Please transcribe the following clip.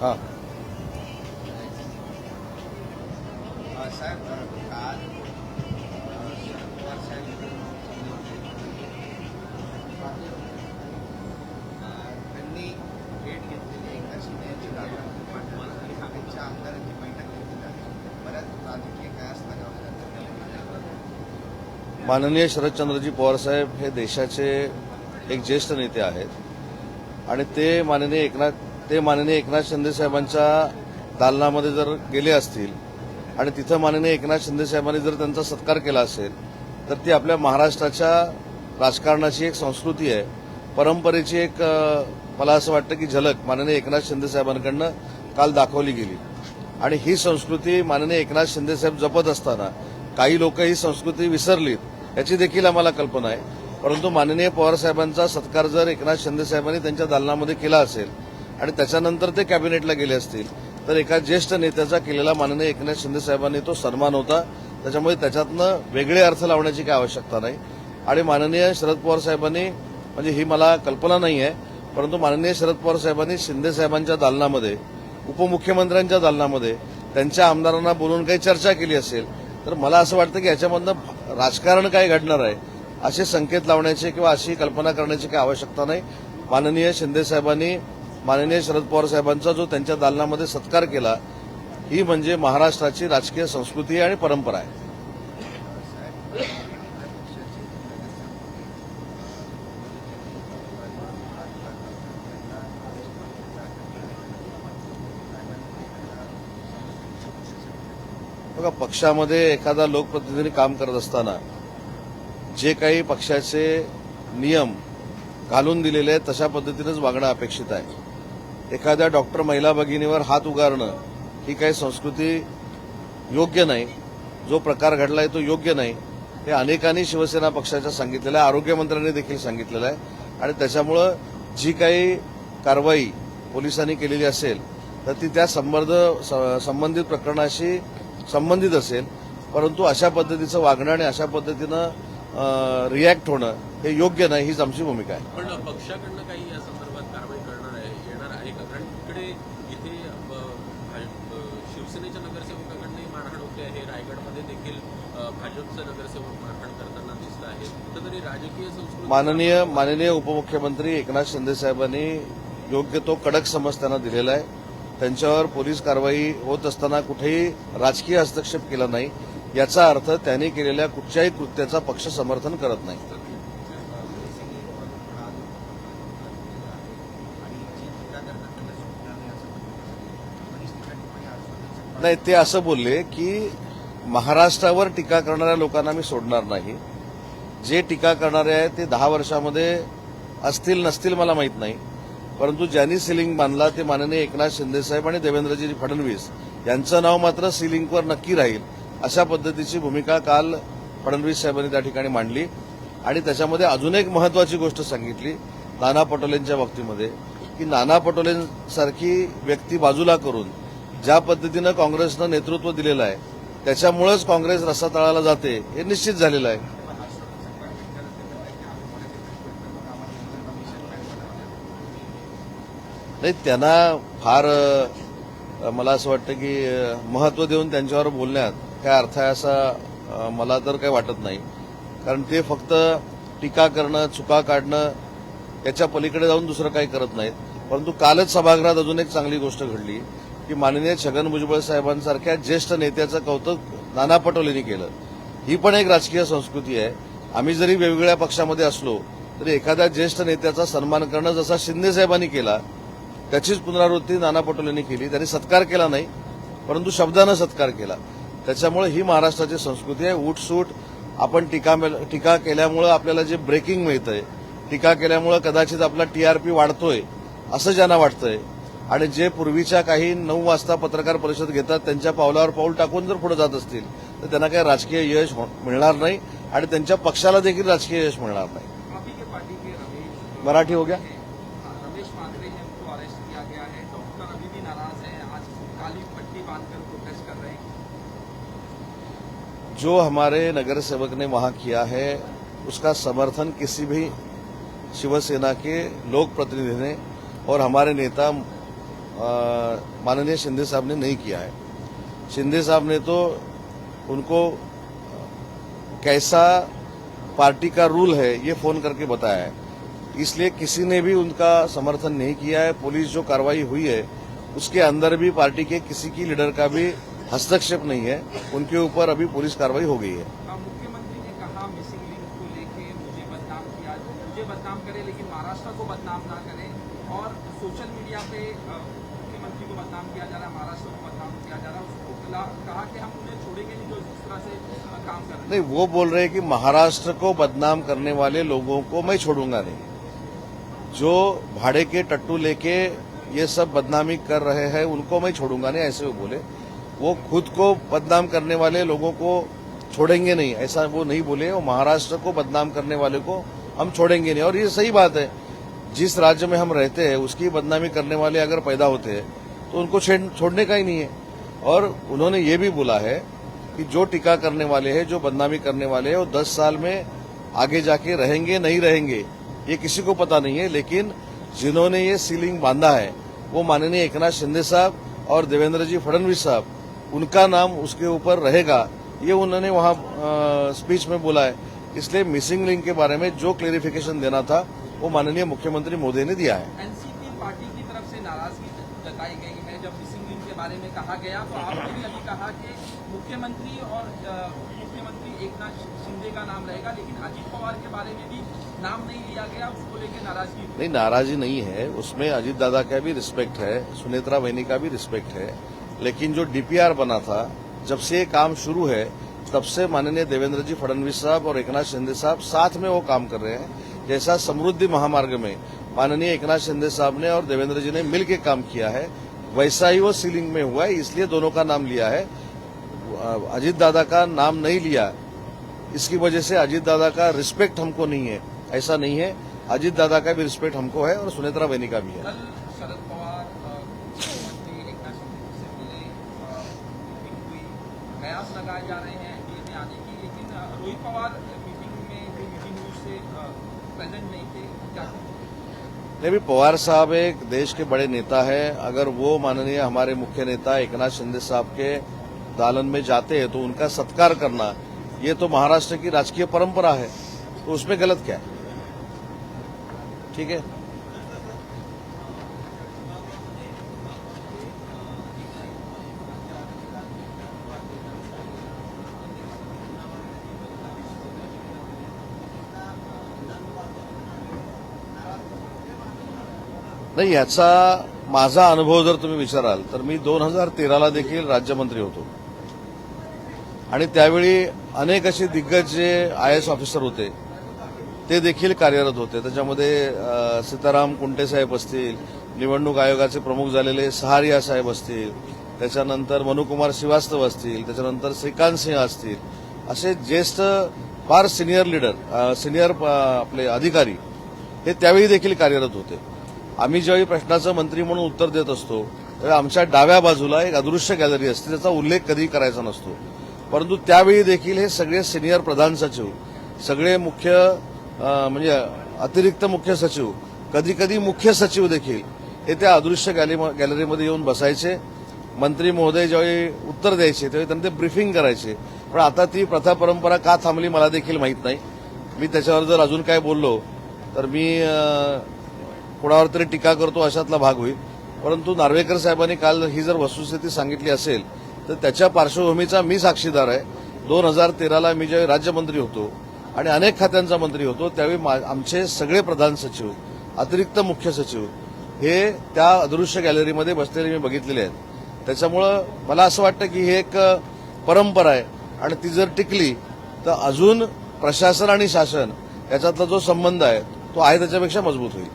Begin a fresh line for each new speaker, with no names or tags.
हां
साहेब काल शरद पवार साहेब त्यांनी भेट घेतलेली एकनाथ शिंदे यांची जागा त्यांच्या आमदारांची बैठक घेतली आहे. बऱ्याच राजकीय कयास लगावल्या जातात.
माननीय शरदचंद्रजी पवार साहेब हे देशाचे एक ज्येष्ठ नेते आहेत आणि ते माननीय एकनाथ शिंदे साहेबांच्या दालनामध्ये जर गेले असतील आणि तिथं माननीय एकनाथ शिंदे साहेबांनी जर त्यांचा सत्कार केला असेल तर ती आपल्या महाराष्ट्राच्या राजकारणाची एक संस्कृती आहे, परंपरेची एक मला असं वाटतं की झलक माननीय एकनाथ शिंदे साहेबांकडनं काल दाखवली गेली. आणि ही संस्कृती माननीय एकनाथ शिंदे साहेब जपत असताना काही लोक ही संस्कृती विसरलीत याची देखील आम्हाला कल्पना आहे. परंतु माननीय पवार साहेबांचा सत्कार जर एकनाथ शिंदे साहेबांनी त्यांच्या दालनामध्ये केला असेल आणि त्याच्यानंतर ते कॅबिनेटला गेले असतील तर एका ज्येष्ठ नेत्याचा केलेला माननीय एकनाथ शिंदे साहेबांनी तो सन्मान होता. त्याच्यामुळे त्याच्यातनं वेगळे अर्थ लावण्याची काही आवश्यकता नाही. आणि माननीय शरद पवार साहेबांनी म्हणजे ही मला कल्पना नाही आहे, परंतु माननीय शरद पवार साहेबांनी शिंदे साहेबांच्या दालनामध्ये उपमुख्यमंत्र्यांच्या दालनामध्ये त्यांच्या आमदारांना बोलून काही चर्चा केली असेल तर मला असं वाटतं की याच्यामधनं राजकारण काय घडणार आहे असे संकेत लावण्याची किंवा अशी कल्पना करण्याची काही आवश्यकता नाही. माननीय शिंदे साहेबांनी माननीय शरद पवार साहेबांचा जो त्यांच्या दालनामध्ये सत्कार केला ही म्हणजे महाराष्ट्राची राजकीय संस्कृती आणि परंपरा आहे. बघा, पक्षामध्ये एखादा लोकप्रतिनिधी काम करत असताना जे काही पक्षाचे नियम घालून दिलेले आहेत तशा पद्धतीनेच वागणं अपेक्षित आहे. एखाद्या डॉक्टर महिला भगिनीवर हात उगारणं ही काही संस्कृती योग्य नाही. जो प्रकार घडलाय तो योग्य नाही हे अनेकांनी शिवसेना पक्षाच्या सांगितलेलं आहे, आरोग्यमंत्र्यांनी देखील सांगितलेलं आहे. आणि त्याच्यामुळं जी काही कारवाई पोलिसांनी केलेली असेल तर ती त्या संबंधित प्रकरणाशी संबंधित असेल. परंतु अशा पद्धतीचं वागणं आणि अशा पद्धतीनं रिॲक्ट होणं हे योग्य नाही, हीच आमची भूमिका आहे.
पण पक्षाकडनं काही या संदर्भात कारवाई येणार आहे का? कारण इथे शिवसेनेच्या नगरसेवकाकडनंही मारहाण होते आहे, रायगडमध्ये देखील भाजपचे नगरसेवक मारहाण करताना दिसत आहेत. कुठेतरी राजकीय संस्कृती
माननीय उपमुख्यमंत्री एकनाथ शिंदे साहेबांनी योग्य तो कडक समज त्यांना दिलेला आहे. त्यांच्यावर पोलीस कारवाई होत असताना कुठेही राजकीय हस्तक्षेप केला नाही याचा अर्थ त्यांनी केलेल्या कुठच्याही कृत्याचा पक्ष समर्थन करत नाही. नाही, ते असं बोलले की महाराष्ट्रावर टीका करणाऱ्या लोकांना मी सोडणार नाही. जे टीका करणारे आहेत ते 10 वर्षामध्ये असतील नसतील मला माहीत नाही, परंतु ज्यांनी सिलिंग बांधला ते माननीय एकनाथ शिंदे साहेब आणि देवेंद्रजी फडणवीस यांचं नाव मात्र सिलिंगवर नक्की राहील अशा पद्धतीची भूमिका काल फडणवीस साहेबांनी त्या ठिकाणी मांडली. आणि त्याच्यामध्ये अजून एक महत्वाची गोष्ट सांगितली नाना पटोलेंच्या बाबतीमध्ये की नाना पटोलेंसारखी व्यक्ती बाजूला करून ज्या पद्धतीनं काँग्रेसनं नेतृत्व दिलेलं आहे त्याच्यामुळेच काँग्रेस रसातळाला जाते हे निश्चित झालेलं आहे. नाही, त्यांना फार मला असं वाटतं की महत्व देऊन त्यांच्यावर बोलण्यात काय अर्थ आहे असं मला तर काही वाटत नाही. कारण ते फक्त टीका करणं, चुका काढणं याच्या पलीकडे जाऊन दुसरं काही करत नाहीत. परंतु कालच सभागृहात अजून एक चांगली गोष्ट घडली की माननीय छगन भुजबळ साहेबांसारख्या ज्येष्ठ नेत्याचं कौतुक नाना पटोलेंनी केलं. ही पण एक राजकीय संस्कृती आहे. आम्ही जरी वेगवेगळ्या पक्षामध्ये असलो तरी एखाद्या ज्येष्ठ नेत्याचा सन्मान करणं जसा शिंदे साहेबांनी केला त्याचीच पुनरावृत्ती नाना पटोलेंनी केली. त्यांनी सत्कार केला नाही परंतु शब्दानं सत्कार केला. त्याच्यामुळे ही महाराष्ट्राची संस्कृती आहे. उठसूट आपण टीका केल्यामुळे आपल्याला जे ब्रेकिंग मिळतंय, टीका केल्यामुळे कदाचित आपला टीआरपी वाढतोय असं ज्यांना वाटतंय आणि जे पूर्वीच्या काही 9 वाजता पत्रकार परिषद घेतात त्यांच्या पावलावर पाऊल टाकून जर पुढे जात असतील तर त्यांना काही राजकीय यश मिळणार नाही आणि त्यांच्या पक्षाला देखील राजकीय यश मिळणार नाही. मराठी हो गया. जो हमारे नगरसेवक ने वहां किया है उसका समर्थन किसी भी शिवसेना के लोक प्रतिनिधि ने और हमारे नेता माननीय शिंदे साहब ने नहीं किया है। शिंदे साहब ने तो उनको कैसा पार्टी का रूल है ये फोन करके बताया है, इसलिए किसी ने भी उनका समर्थन नहीं किया है। पुलिस जो कार्रवाई हुई है उसके अंदर भी पार्टी के किसी की लीडर का भी हस्तक्षेप नहीं है, उनके ऊपर अभी पुलिस कार्रवाई हो गई है।
मुख्यमंत्री ने कहा मिसिंग लिंक को लेके मुझे बदनाम करे लेकिन महाराष्ट्र को बदनाम ना करे, और सोशल मीडिया पे मुख्यमंत्री को बदनाम किया जा रहा है, महाराष्ट्र को बदनाम किया जा रहा है। उसको कहा कि हम उन्हें छोड़ेंगे नहीं जो इस तरह से काम कर रहे हैं।
नहीं, वो बोल रहे हैं कि महाराष्ट्र को बदनाम करने वाले लोगों को मैं छोड़ूंगा नहीं। जो भाड़े के टट्टू लेके ये सब बदनामी कर रहे हैं उनको मैं छोड़ूंगा नहीं, ऐसे वो बोले। वो खुद को बदनाम करने वाले लोगों को छोड़ेंगे नहीं, ऐसा वो नहीं बोले। वो महाराष्ट्र को बदनाम करने वाले को हम छोड़ेंगे नहीं, और ये सही बात है। जिस राज्य में हम रहते हैं उसकी बदनामी करने वाले अगर पैदा होते हैं तो उनको छोड़ने का ही नहीं है। और उन्होंने ये भी बोला है कि जो टीका करने वाले हैं, जो बदनामी करने वाले हैं, वो 10 साल में आगे जाके रहेंगे नहीं रहेंगे ये किसी को पता नहीं है, लेकिन जिन्होंने ये सीलिंग बांधा है वो माननीय एकनाथ शिंदे साहब और देवेंद्र जी फडणवीस साहब, उनका नाम उसके ऊपर रहेगा, ये उन्होंने वहां स्पीच में बोला है। इसलिए मिसिंग लिंक के बारे में जो क्लेरिफिकेशन देना था वो माननीय मुख्यमंत्री मोदी ने दिया है।
एनसीपी पार्टी की तरफ से नाराजगी जताई गई है जब मिसिंग लिंक के बारे में कहा गया, तो आपने भी अभी कहा कि मुख्यमंत्री और मुख्यमंत्री एकनाथ शिंदे का नाम रहेगा, लेकिन अजित पवार के बारे में भी नाम नहीं लिया गया, उसको लेकर नाराजगी
नहीं, नाराजगी नहीं है, उसमें अजीत दादा का भी रिस्पेक्ट है, सुनेत्रा बहनी का भी रिस्पेक्ट है, लेकिन जो डीपीआर बना था जब से ये काम शुरू है तब से माननीय देवेंद्र जी फडणवीस साहब और एकनाथ शिंदे साहब साथ में वो काम कर रहे हैं। जैसा समृद्धि महामार्ग में माननीय एकनाथ शिंदे साहब ने और देवेंद्र जी ने मिलकर काम किया है, वैसा ही वो सीलिंग में हुआ है, इसलिए दोनों का नाम लिया है। अजीत दादा का नाम नहीं लिया, इसकी वजह से अजीत दादा का रिस्पेक्ट हमको नहीं है, ऐसा नहीं है। अजीत दादा का भी रिस्पेक्ट हमको है और सुनेत्रा बहनी का भी है।
कल शरद पवार मुख्यमंत्री एकनाथ शिंदे से मिले, मीटिंग हुई, कयास लगाए जा रहे हैं दिल्ली में आने की, लेकिन रोहित पवार मीटिंग हुई उससे प्रेजेंट नहीं थे। क्या
नहीं, भी पवार साहब एक देश के बड़े नेता है, अगर वो माननीय हमारे मुख्य नेता एकनाथ शिंदे साहब के दालन में जाते हैं तो उनका सत्कार करना ये तो महाराष्ट्र की राजकीय परंपरा है, तो उसमें गलत क्या है? ठीक है। नाही, याचा माझा अनुभव जर तुम्ही विचाराल तर मी 2013ला देखील राज्यमंत्री होतो आणि त्यावेळी अनेक असे दिग्गज जे आयएएस ऑफिसर होते ते देखील कार्यरत होते। त्याच्यामध्ये सीताराम कुंटे साहेब असतील, निवडणूक आयोगाचे प्रमुख झालेले सहारिया साहेब असतील, त्याच्यानंतर मनुकुमार श्रीवास्तव असतील, त्याच्यानंतर श्रीकांत सिंह असतील, असे ज्येष्ठ फार सिनियर लीडर सिनियर आपले अधिकारी हे त्यावेळी देखील कार्यरत होते। आम्ही ज्यावेळी प्रश्नाचं मंत्री म्हणून उत्तर देत असतो त्यावेळी आमच्या डाव्या बाजूला एक अदृश्य गॅलरी असते, त्याचा उल्लेख कधी करायचा नसतो, परंतु त्यावेळी देखील हे सगळे सिनियर प्रधान सचिव, सगळे मुख्य म्हणजे अतिरिक्त मुख्य सचिव, कधी कधी मुख्य सचिव देखील हे त्या अदृश्य गॅलरीमध्ये येऊन बसायचे। मंत्री महोदय ज्यावेळी उत्तर द्यायचे त्यावेळी त्यांना ते ब्रीफिंग करायचे। पण आता ती प्रथा परंपरा का थांबली मला देखील माहीत नाही। मी त्याच्यावर जर अजून काय बोललो तर मी कोणावर तरी टीका करतो अशातला भाग होईल, परंतु नार्वेकर साहेबांनी काल ही जर वस्तुस्थिती सांगितली असेल तर त्याच्या पार्श्वभूमीचा मी साक्षीदार आहे। 2013ला मी ज्यावेळी राज्यमंत्री होतो आणि अनेक खात्यांचा मंत्री होतो त्यावेळी आमचे सगळे प्रधान सचिव, अतिरिक्त मुख्य सचिव हे त्या अदृश्य गॅलरीमध्ये बसलेले मी बघितलेले आहेत। त्याच्यामुळे मला असं वाटतं की ही एक परंपरा आहे आणि ती जर टिकली तर अजून प्रशासन आणि शासन याच्यातला जो संबंध आहे तो आहे त्याच्यापेक्षा मजबूत होईल।